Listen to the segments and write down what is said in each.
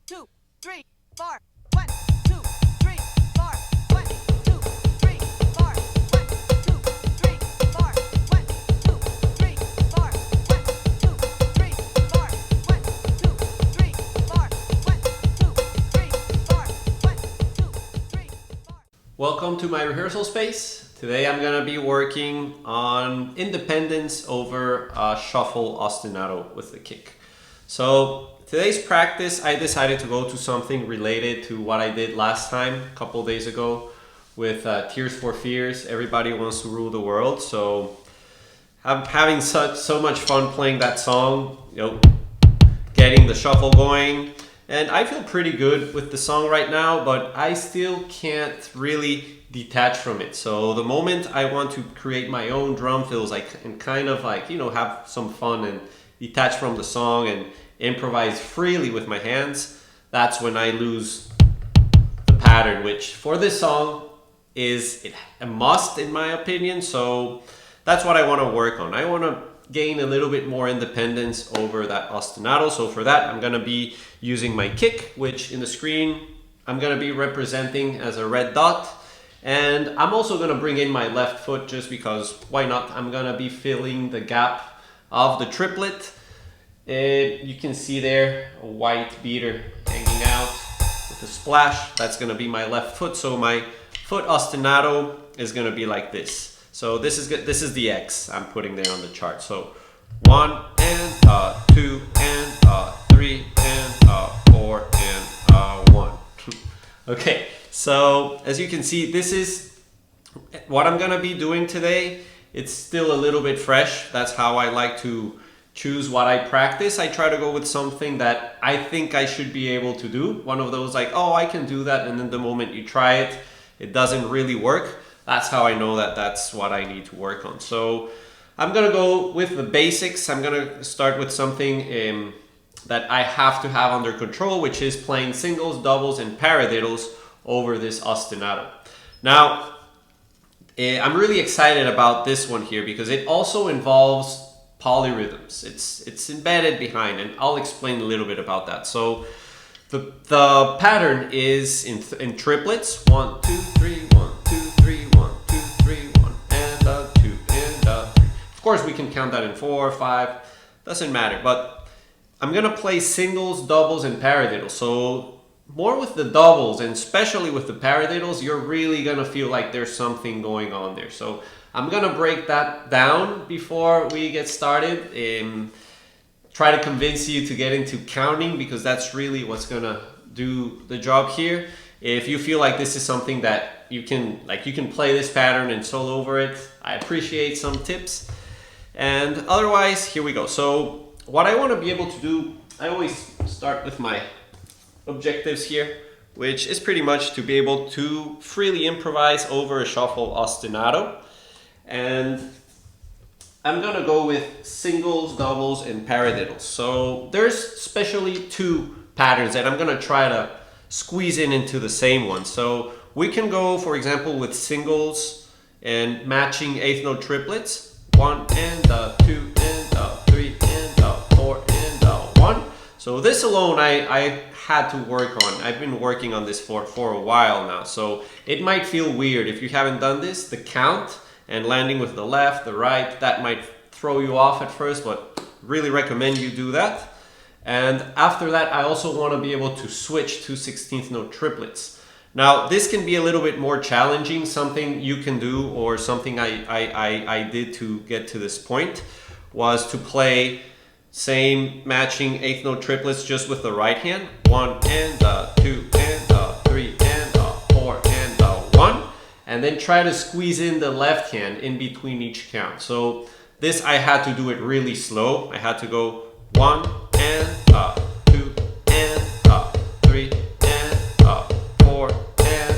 2, 3, 4. 1, 2, 3, 4. 1, 2, 3, 4. 1, 2, 3, 4. 1, 2, 3, 4. 1, 2, 3, 4. 1, 2, 3, 4. 1, 2, 3, 4. 1, 2, 3, 4. Welcome to my rehearsal space. Today I'm going to be working on independence over shuffle ostinato with the kick. So today's practice, I decided to go to something related to what I did last time, a couple days ago, with Tears for Fears. Everybody wants to rule the world. So I'm having so much fun playing that song, getting the shuffle going. And I feel pretty good with the song right now, but I still can't really detach from it. So the moment I want to create my own drum fills, I can kind of have some fun and detach from the song and improvise freely with my hands. That's when I lose the pattern, which for this song is a must in my opinion. So that's what I want to work on. I want to gain a little bit more independence over that ostinato. So for that, I'm going to be using my kick, which in the screen, I'm going to be representing as a red dot. And I'm also going to bring in my left foot just because why not? I'm going to be filling the gap of the triplet. You can see there a white beater hanging out with a splash. That's going to be my left foot. So my foot ostinato is going to be like this. So this is good. This is the X I'm putting there on the chart. So 1 and 2 and 3 and 4 and 1. Okay, so as you can see, this is what I'm gonna be doing today. It's still a little bit fresh. That's how I like to choose what I practice. I try to go with something that I think I should be able to do. One of those like, oh, I can do that, and then the moment you try it, it doesn't really work. That's how I know that that's what I need to work on. So I'm gonna go with the basics. I'm gonna start with something that I have to have under control, which is playing singles, doubles, and paradiddles over this ostinato. Now, I'm really excited about this one here because it also involves polyrhythms. It's embedded behind, and I'll explain a little bit about that. So the pattern is in triplets. 1, 2, 3, 1, 2, 3, 1, 2, 3, 1, and 2, and 3. Of course, we can count that in 4, 5. Doesn't matter. But I'm gonna play singles, doubles, and paradiddles. So more with the doubles, and especially with the paradiddles, you're really gonna feel like there's something going on there. So I'm gonna break that down before we get started. Try to convince you to get into counting because that's really what's gonna do the job here. If you feel like this is something that you can play this pattern and solo over it, I appreciate some tips. And otherwise, here we go. So what I want to be able to do, I always start with my objectives here, which is pretty much to be able to freely improvise over a shuffle ostinato. And I'm gonna go with singles, doubles, and paradiddles. So there's especially two patterns that I'm gonna try to squeeze into the same one. So we can go, for example, with singles and matching eighth note triplets. 1 and 2 and 3 and 4 and 1. So this alone I had to work on. I've been working on this for a while now. So it might feel weird if you haven't done this. The count and landing with the left, the right, that might throw you off at first, but really recommend you do that. And after that, I also want to be able to switch to 16th note triplets. Now, this can be a little bit more challenging. Something you can do, or something I did to get to this point, was to play same matching eighth note triplets just with the right hand. 1 and 2 and 3 and 4 and 1. And then try to squeeze in the left hand in between each count. So this, I had to do it really slow. I had to go 1 and 2 and 3 and 4 and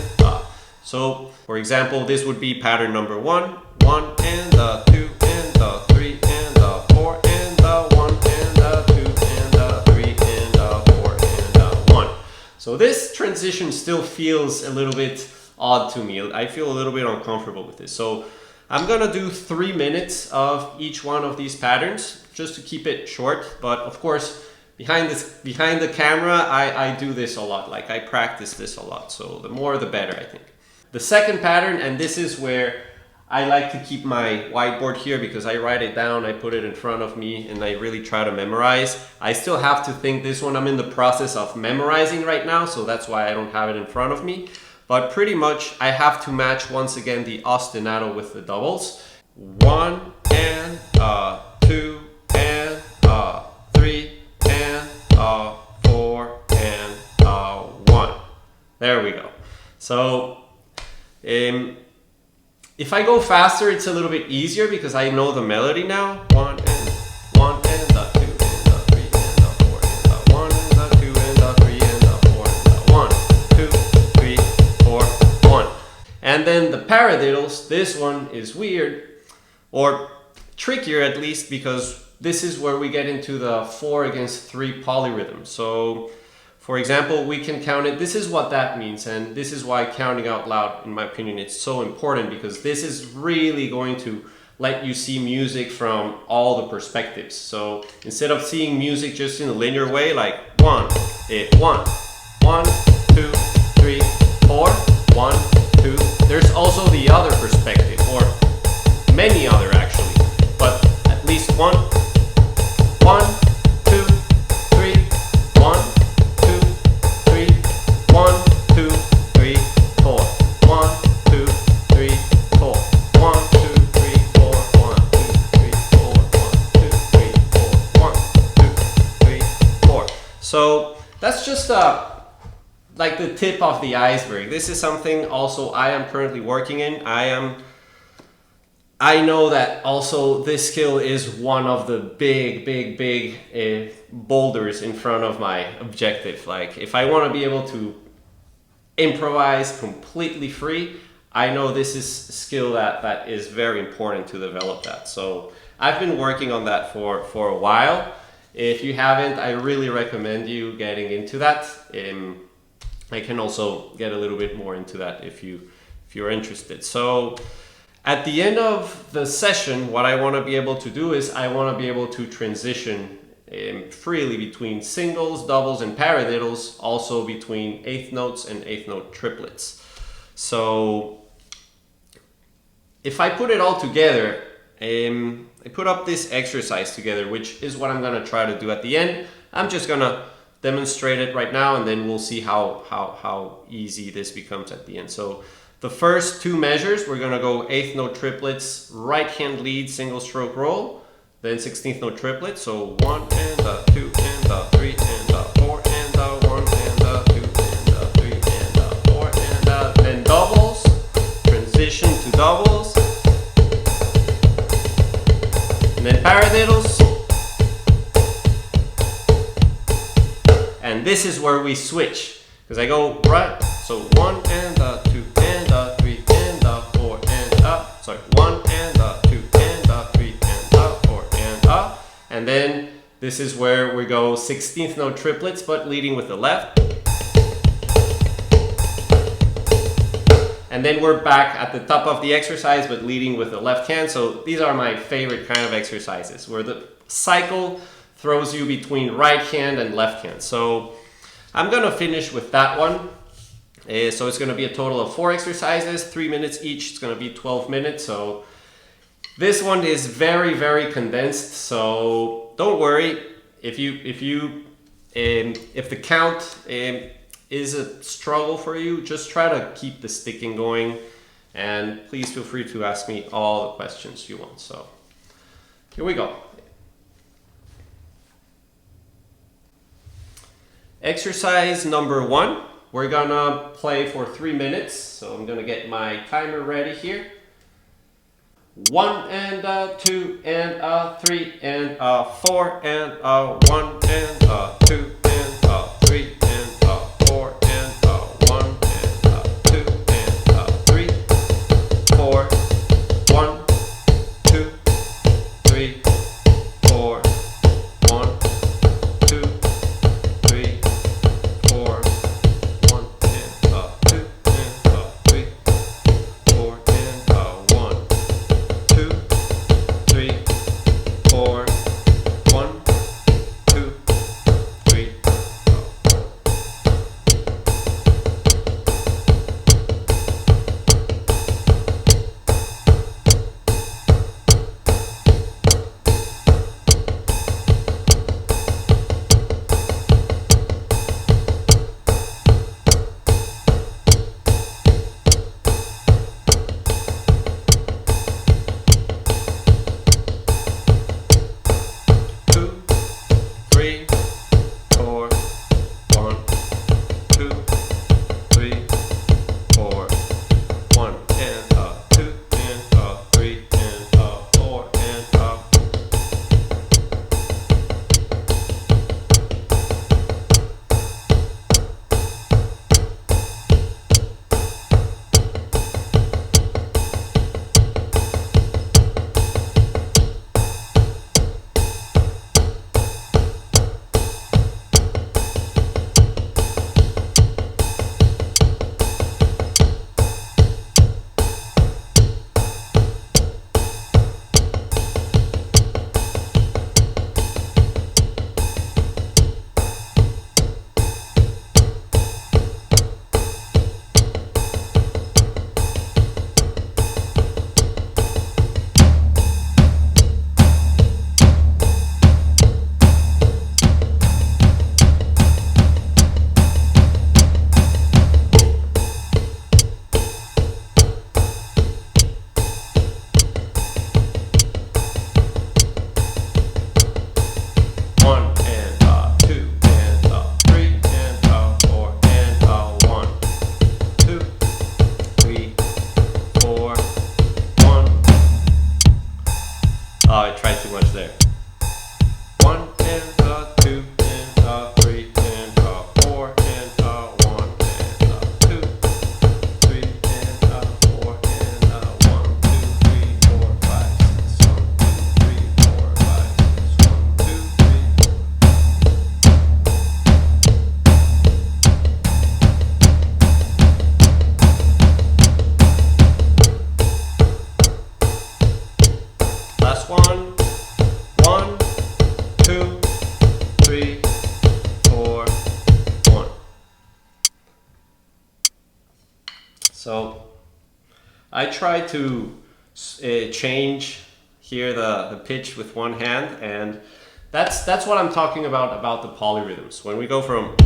So for example, this would be pattern number 1, 1 and 2 and 3 and 4 and 1 and 2 and 3 and 4 and 1. So this transition still feels a little bit odd to me. I feel a little bit uncomfortable with this. So I'm gonna do 3 minutes of each one of these patterns just to keep it short, but of course behind the camera, I do this a lot. Like I practice this a lot. So the more the better, I think. The second pattern, and this is where I like to keep my whiteboard here because I write it down, I put it in front of me, and I really try to memorize. I still have to think this one. I'm in the process of memorizing right now, so that's why I don't have it in front of me. But pretty much I have to match once again the ostinato with the doubles. 1 and 2 and 3 and 4 and 1. There we go. So if I go faster, it's a little bit easier because I know the melody now. 1 and 2 and 3 and 4 and 1 and 2 and 3 and 4 and 1 2 3 4 1. And then the paradiddles, this one is weird or trickier at least because this is where we get into the 4 against 3 polyrhythm. So for example, we can count it. This is what that means, and this is why counting out loud, in my opinion, it's so important because this is really going to let you see music from all the perspectives. So instead of seeing music just in a linear way, like 1, 1, 1, 2, 3, 4, 1, 2. There's also the other perspective, or many other actually, but at least 1, 1, 2, 3, 1. 1, 2, 3, 4. 1, 2, 3, 4. 1, 2, 3, 4. 1, 2, 3, 4. 1, 2, 3, 4. 1, 2, 3, 4. So that's just like the tip of the iceberg. This is something also I am currently working in. I know that also this skill is one of the big boulders in front of my objective. Like if I want to be able to improvise completely free, I know this is a skill that is very important to develop that. So I've been working on that for a while. If you haven't, I really recommend you getting into that. I can also get a little bit more into that if you're interested. So at the end of the session, what I want to be able to do is I want to be able to transition freely between singles, doubles, and paradiddles, also between eighth notes and eighth note triplets. So if I put it all together, I put up this exercise together, which is what I'm going to try to do at the end. I'm just going to demonstrate it right now, and then we'll see how easy this becomes at the end. So the first two measures, we're going to go eighth note triplets, right hand lead, single stroke roll, then 16th note triplets. So 1 and 2 and 3 and 4 and 1 and 2 and 3 and 4 and then doubles, transition to doubles, and then paradiddles. And this is where we switch, because I go right, so 1 and 2 and 3 and 4 and up, sorry, 1 and 2 and 3 and 4 and up, and then this is where we go 16th note triplets, but leading with the left. And then we're back at the top of the exercise, but leading with the left hand. So these are my favorite kind of exercises, where the cycle throws you between right hand and left hand. So I'm gonna finish with that one. So it's gonna be a total of 4 exercises, 3 minutes each. It's gonna be 12 minutes. So this one is very condensed. So don't worry if the count is a struggle for you. Just try to keep the sticking going, and please feel free to ask me all the questions you want. So here we go. Exercise number 1, we're gonna play for 3 minutes. So I'm gonna get my timer ready here. 1 and 2 and 3 and 4 and 1 and 2 and 3 and 4 and 1 and 2 and 3 4 1 2 3 4 1 2 3 4 1 and 2 and 3 4 and 1 2 3 4 1 2 So I try to change here the pitch with one hand, and that's what I'm talking about the polyrhythms. When we go from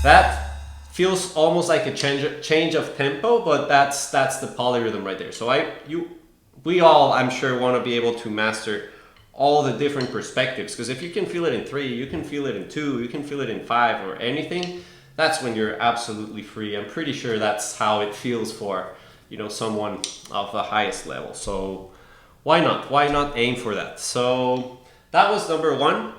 that feels almost like a change of tempo, but that's the polyrhythm right there. So we all, I'm sure, want to be able to master all the different perspectives, because if you can feel it in 3, you can feel it in 2, you can feel it in 5 or anything, that's when you're absolutely free. I'm pretty sure that's how it feels for, you know, someone of the highest level. So why not aim for that? So that was number 1.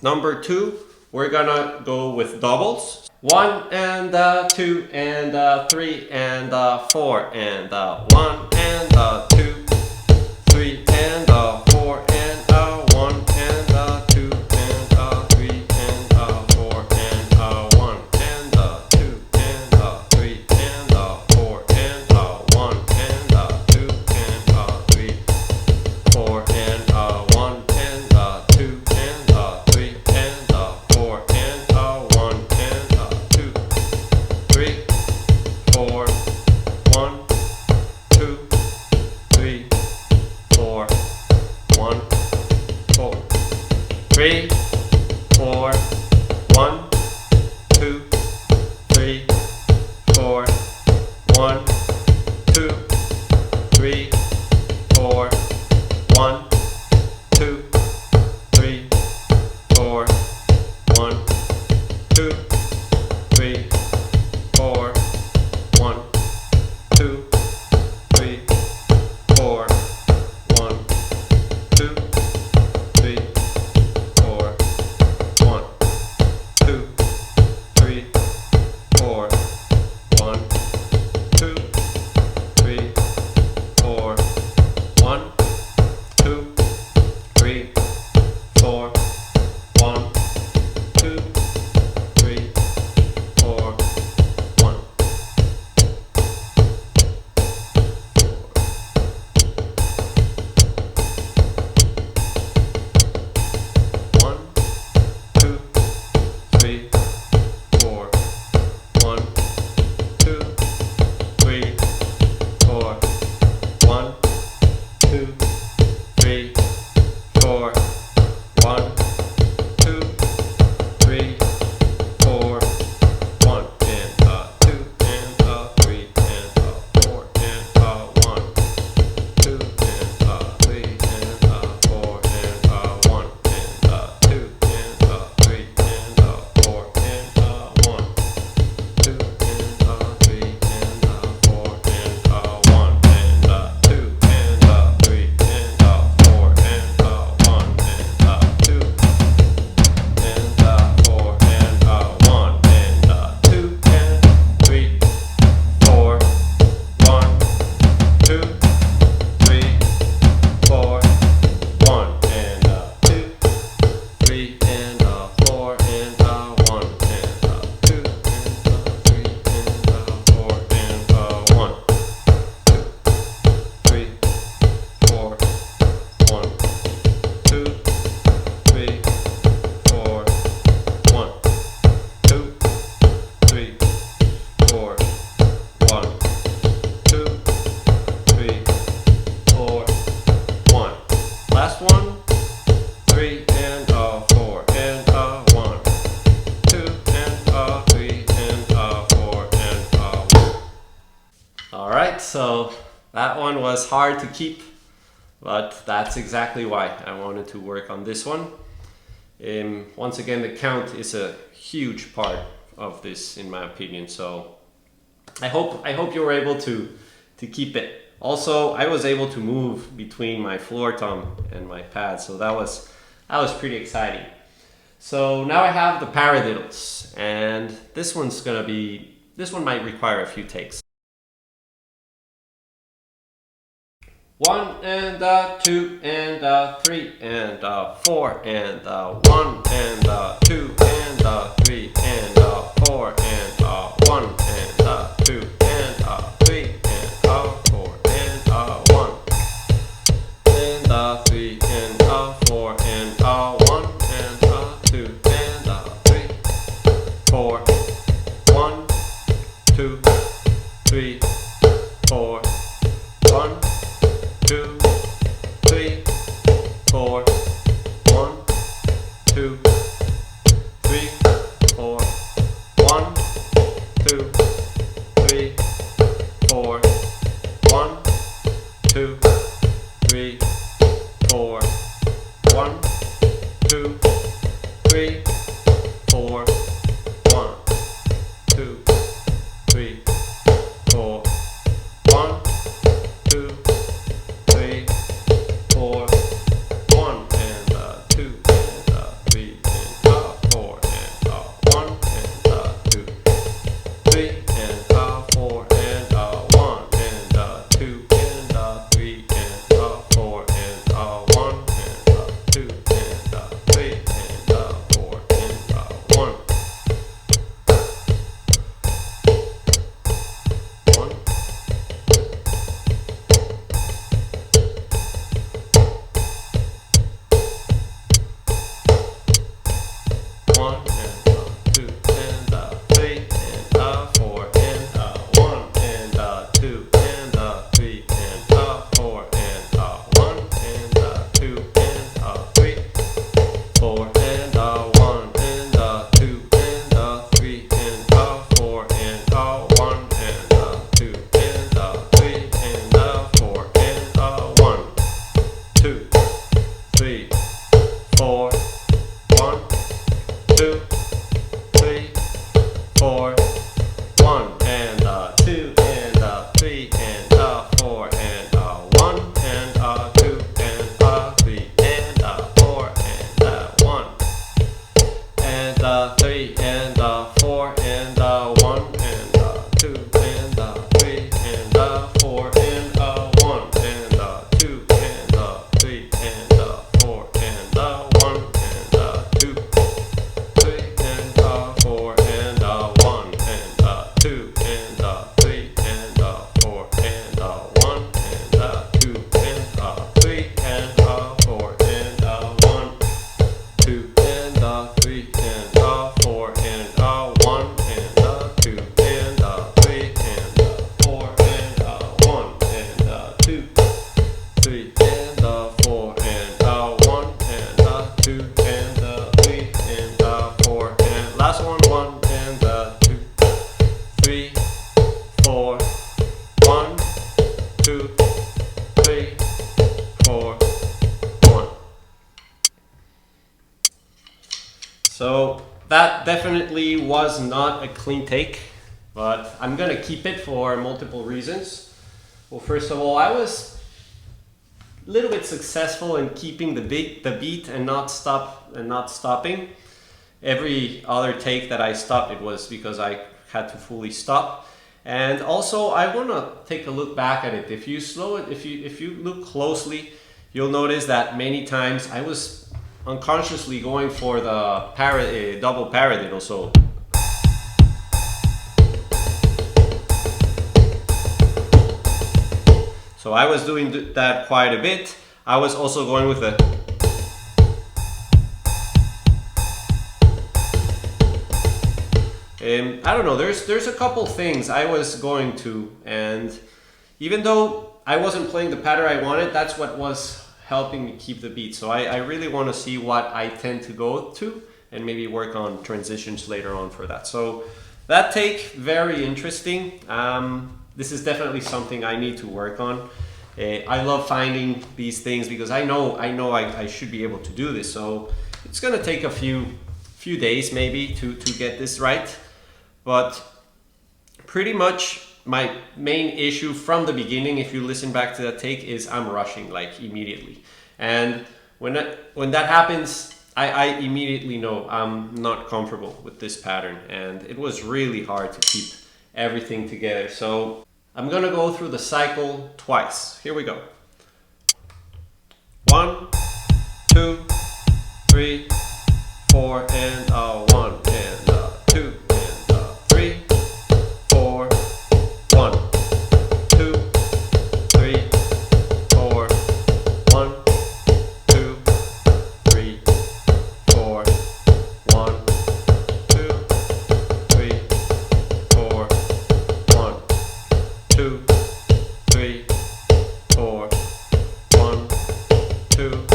Number 2, we're gonna go with doubles. 1 and 2 and 3 and 4 and 1 and 2, 3 and 4 and 1 and 2 and 3 and 4 and 1 and 2 and 3 and 4 and 1 and 2 and 3, 4 and 1 and 2 and 3 and 4 and 1 and 2, 3, 4, 1, 2, 3, 4, 1, 4, 3, 4, 1, 2, 3, 4, 1, 2, 3, 4, 1, 2, 3, 4, 1, 2, 3, 4, 1, 2, 3, 4, 1, 2, 3, 4, 1, 2, 3, 4, 1, 2, 3, 4, 1, 2, 3, 4, 1, 2, 3, 4, 1. One, two, three, 4, 1, 2, 3, 4, 1, 2, 3, 4, 1, 2, 3, 4, 1 and 2 and 3 and 4 and 1, 2 and 3 and 4 and 1 and 2 and 3 and 4 and 1, 2 and 3 and 4 and 1 and 2 and 3 and 4 and 1 and 2 and 4 and 1 and 2 and 3, 4, 1, 2, 3, 4, 1 and 2, 3 and 4 and 1 and 2 and 3 and 4 and 1, 2, 3, 4, 1, 2, 3, 4, 1, 2, 3, 4, 1, 2, 3, 4, 1. Last one. 3 and 4 and 1, 2 and 3 and 4 and 1. All right, so that one was hard to keep, but that's exactly why I wanted to work on this one. Once again, the count is a huge part of this, in my opinion. So I hope you were able to keep it. Also, I was able to move between my floor tom and my pad, so that was pretty exciting. So now I have the paradiddles, and this one might require a few takes. 1 and 2 and 3 and 4 and 1 and 2 and 3 and 4 and 1 and 2 and 3 and 4 and 1 and 3 and 4 and 1 and 2 4, 1, 2, 3, 4, 1, 2, 3, 4, 1, 2, 3, 4, 1, 2, 3, 4, 1, 2, 3, 4, 1, 2, 3, 4, 1, and 2, and 3, and 4, and 1, and 2, 3, and 4, and 1, and 2, and 3, and 4, and 1, and 2, and 3, and 4, and 1. 1. One and 2 and 3 and 4 and 1 and 2 and 3 and 4 and 1 and 2 and 3, 4 and 1 and 2 and 3 and 4 and 1 and 2 and 3 and 4 and 1, 2, 3, 4, 1, 2, 3, 4, 1, and 2 and 3 and 4 and 1 and 2 and 3 and 4 and 1 and 3 and 4 and 1 and 2 and 3 and 4 and 1 and 2 and 3 and 4 and 1 and 2, 3 and 4 and 1 and 2 and 3 and 4 and 1 and 2 and 3 and 4 and 1, 2 and 3 and 4 and 1 and 2 and 3 and 4 and 1 and 2, 3 and 4 and 1 and 2 and 3 and 4 and last one, 1 and 2, 3, 4, 1, 2, 3, 4, 1. So that definitely was not a clean take, but I'm gonna keep it for multiple reasons. Well, first of all, I was a little bit successful in keeping the beat and not stopping. Every other take that I stopped, it was because I had to fully stop. And also, I want to take a look back at it. If you slow it, if you look closely, you'll notice that many times I was unconsciously going for the double paradiddle. So I was doing that quite a bit. I was also going with the I don't know, there's a couple things I was going to, and even though I wasn't playing the pattern I wanted, that's what was helping me keep the beat. So I really want to see what I tend to go to and maybe work on transitions later on for that. So that take, very interesting. This is definitely something I need to work on. I love finding these things because I know I should be able to do this. So it's gonna take a few days maybe to get this right. But pretty much my main issue from the beginning, if you listen back to that take, is I'm rushing like immediately. And when that happens, I immediately know I'm not comfortable with this pattern, and it was really hard to keep everything together. So I'm gonna go through the cycle twice. Here we go. 1, 2, 3, 4, and 1, and 2, and 3, 4, 1, 2, 3, 4, 1, 2, 3, 4, 1, 2, 3, 4, 1, 2, 3, 4, 1, 2,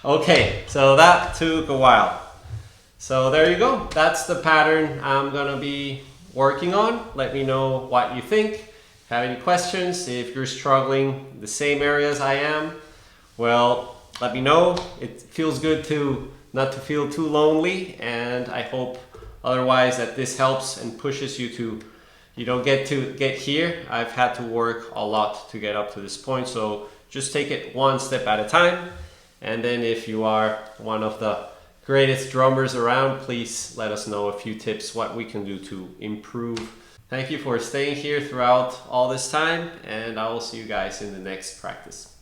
Okay, so that took a while. So there you go. That's the pattern I'm gonna be working on. Let me know what you think. If you have any questions, if you're struggling the same areas I am, well, let me know. It feels good to not to feel too lonely, and I hope otherwise that this helps and pushes you to get here. I've had to work a lot to get up to this point, so just take it one step at a time. And then if you are one of the greatest drummers around, please let us know a few tips what we can do to improve. Thank you for staying here throughout all this time, and I will see you guys in the next practice.